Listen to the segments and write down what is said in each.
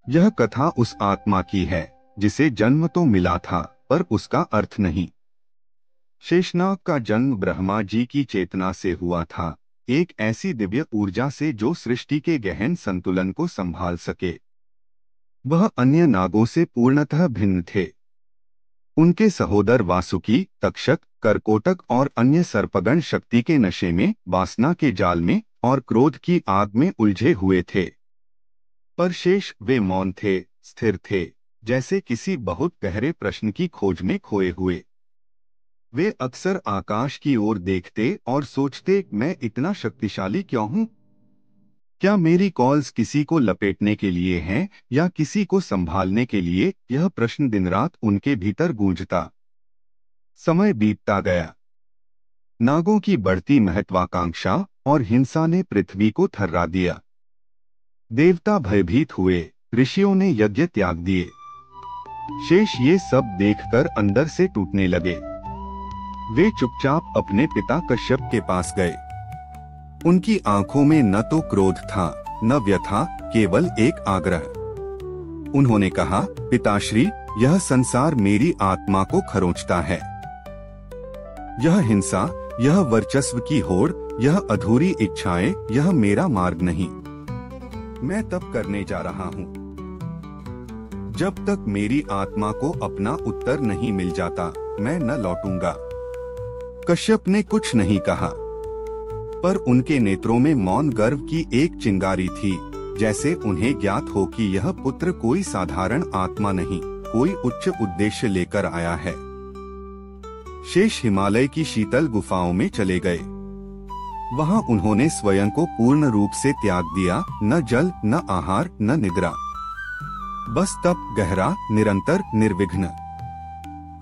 यह कथा उस आत्मा की है जिसे जन्म तो मिला था पर उसका अर्थ नहीं। शेषनाग का जन्म ब्रह्मा जी की चेतना से हुआ था, एक ऐसी दिव्य ऊर्जा से जो सृष्टि के गहन संतुलन को संभाल सके। वह अन्य नागों से पूर्णतः भिन्न थे। उनके सहोदर वासुकी, तक्षक, करकोटक और अन्य सर्पगण शक्ति के नशे में, वासना के जाल में और क्रोध की आग में उलझे हुए थे। पर शेष वे मौन थे, स्थिर थे, जैसे किसी बहुत गहरे प्रश्न की खोज में खोए हुए। वे अक्सर आकाश की ओर देखते और सोचते, मैं इतना शक्तिशाली क्यों हूँ? क्या मेरी कॉल्स किसी को लपेटने के लिए हैं या किसी को संभालने के लिए? यह प्रश्न दिन रात उनके भीतर गूंजता। समय बीतता गया। नागों की बढ़ती महत्वाकांक्षा और हिंसा ने पृथ्वी को थर्रा दिया। देवता भयभीत हुए, ऋषियों ने यज्ञ त्याग दिए। शेष ये सब देखकर अंदर से टूटने लगे। वे चुपचाप अपने पिता कश्यप के पास गए। उनकी आंखों में न तो क्रोध था, न व्यथा, केवल एक आग्रह। उन्होंने कहा, पिताश्री, यह संसार मेरी आत्मा को खरोंचता है। यह हिंसा, यह वर्चस्व की होड़, यह अधूरी इच्छाएं, यह मेरा मार्ग नहीं। मैं तप करने जा रहा हूँ। जब तक मेरी आत्मा को अपना उत्तर नहीं मिल जाता, मैं न लौटूंगा। कश्यप ने कुछ नहीं कहा, पर उनके नेत्रों में मौन गर्व की एक चिंगारी थी, जैसे उन्हें ज्ञात हो कि यह पुत्र कोई साधारण आत्मा नहीं, कोई उच्च उद्देश्य लेकर आया है। शेष हिमालय की शीतल गुफाओं में चले गए। वहां उन्होंने स्वयं को पूर्ण रूप से त्याग दिया, न जल, न आहार, न निद्रा। बस तप, गहरा, निरंतर, निर्विघ्न।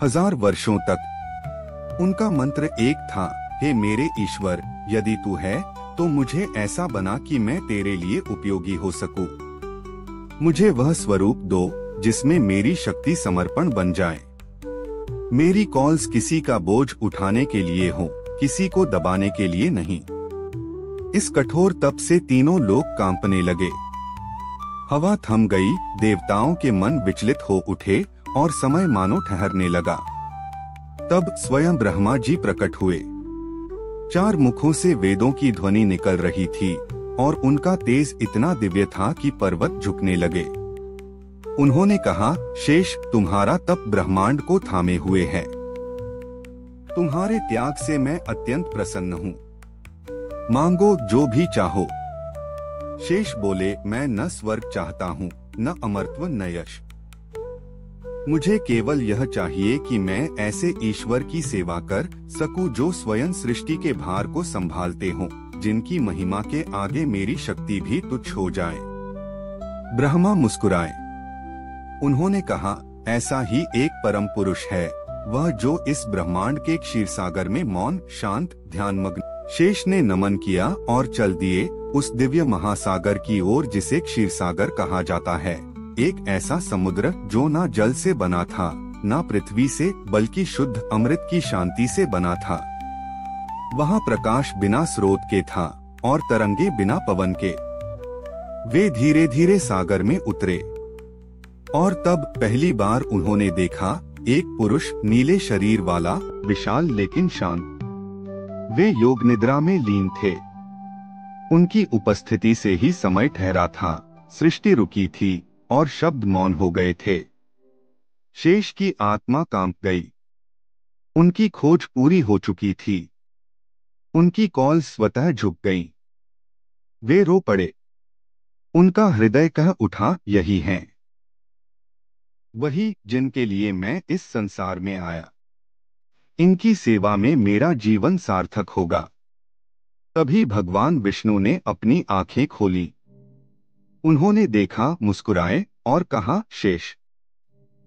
1000 वर्षों तक उनका मंत्र एक था, हे मेरे ईश्वर, यदि तू है तो मुझे ऐसा बना कि मैं तेरे लिए उपयोगी हो सकूं। मुझे वह स्वरूप दो जिसमें मेरी शक्ति समर्पण बन जाए। मेरी कॉल्स किसी का बोझ उठाने के लिए हो, किसी को दबाने के लिए नहीं। इस कठोर तप से तीनों लोग कांपने लगे। हवा थम गई, देवताओं के मन विचलित हो उठे और समय मानो ठहरने लगा। तब स्वयं ब्रह्मा जी प्रकट हुए। 4 मुखों से वेदों की ध्वनि निकल रही थी और उनका तेज इतना दिव्य था कि पर्वत झुकने लगे। उन्होंने कहा, शेष, तुम्हारा तप ब्रह्मांड को थामे हुए है। तुम्हारे त्याग से मैं अत्यंत प्रसन्न हूँ। मांगो जो भी चाहो। शेष बोले, मैं न स्वर्ग चाहता हूँ, न अमरत्व, न यश। मुझे केवल यह चाहिए कि मैं ऐसे ईश्वर की सेवा कर सकूं जो स्वयं सृष्टि के भार को संभालते हों, जिनकी महिमा के आगे मेरी शक्ति भी तुच्छ हो जाए। ब्रह्मा मुस्कुराए। उन्होंने कहा, ऐसा ही एक परम पुरुष है, वह जो इस ब्रह्मांड के क्षीरसागर में मौन, शांत, ध्यानमग्न। शेष ने नमन किया और चल दिए उस दिव्य महासागर की ओर जिसे क्षीरसागर कहा जाता है। एक ऐसा समुद्र जो ना जल से बना था, ना पृथ्वी से, बल्कि शुद्ध अमृत की शांति से बना था। वहाँ प्रकाश बिना स्रोत के था और तरंगे बिना पवन के। वे धीरे धीरे सागर में उतरे और तब पहली बार उन्होंने देखा एक पुरुष, नीले शरीर वाला, विशाल लेकिन शांत। वे योग निद्रा में लीन थे। उनकी उपस्थिति से ही समय ठहरा था, सृष्टि रुकी थी और शब्द मौन हो गए थे। शेष की आत्मा कांप गई। उनकी खोज पूरी हो चुकी थी। उनकी कॉल स्वतः झुक गई। वे रो पड़े। उनका हृदय कह उठा, यही हैं वही जिनके लिए मैं इस संसार में आया। इनकी सेवा में मेरा जीवन सार्थक होगा। तभी भगवान विष्णु ने अपनी आंखें खोली। उन्होंने देखा, मुस्कुराए और कहा, शेष,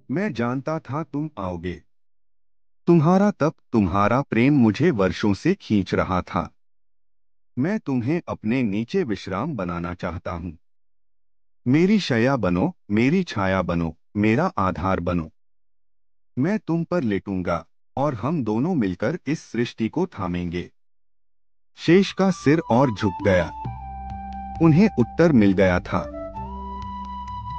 मैं जानता था तुम आओगे। तुम्हारा तप, तुम्हारा प्रेम मुझे वर्षों से खींच रहा था। मैं तुम्हें अपने नीचे विश्राम बनाना चाहता हूँ। मेरी शैया बनो, मेरी छाया बनो, मेरा आधार बनो। मैं तुम पर लेटूंगा और हम दोनों मिलकर इस सृष्टि को थामेंगे। शेष का सिर और झुक गया। उन्हें उत्तर मिल गया था।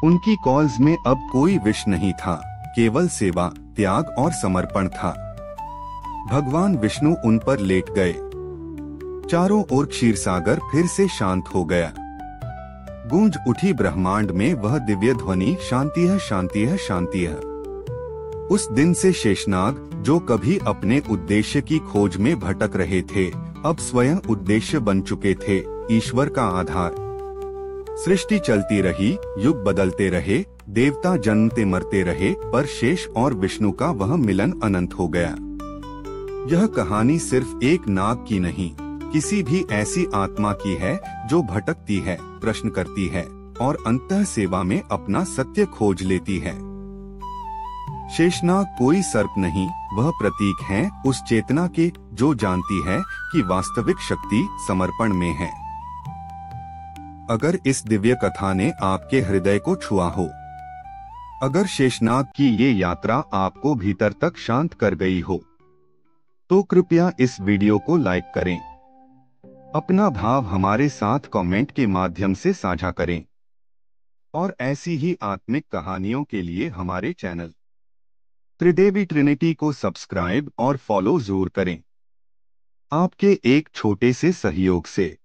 उनकी कॉल्स में अब कोई विष नहीं था, केवल सेवा, त्याग और समर्पण था। भगवान विष्णु उन पर लेट गए। चारों ओर क्षीरसागर फिर से शांत हो गया। गूंज उठी ब्रह्मांड में वह दिव्य ध्वनि, शांति है, शांति है, शांति है। उस दिन से शेषनाग, जो कभी अपने उद्देश्य की खोज में भटक रहे थे, अब स्वयं उद्देश्य बन चुके थे, ईश्वर का आधार। सृष्टि चलती रही, युग बदलते रहे, देवता जन्मते मरते रहे, पर शेष और विष्णु का वह मिलन अनंत हो गया। यह कहानी सिर्फ एक नाग की नहीं, किसी भी ऐसी आत्मा की है जो भटकती है, प्रश्न करती है और अंतः सेवा में अपना सत्य खोज लेती है। शेषनाग कोई सर्प नहीं, वह प्रतीक है उस चेतना के जो जानती है कि वास्तविक शक्ति समर्पण में है। अगर इस दिव्य कथा ने आपके हृदय को छुआ हो, अगर शेषनाग की ये यात्रा आपको भीतर तक शांत कर गई हो, तो कृपया इस वीडियो को लाइक करें। अपना भाव हमारे साथ कमेंट के माध्यम से साझा करें और ऐसी ही आत्मिक कहानियों के लिए हमारे चैनल त्रिदेवी ट्रिनिटी को सब्सक्राइब और फॉलो जरूर करें। आपके एक छोटे से सहयोग से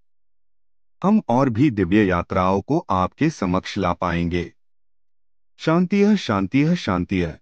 हम और भी दिव्य यात्राओं को आपके समक्ष ला पाएंगे। शांति है, शांति है, शांति है।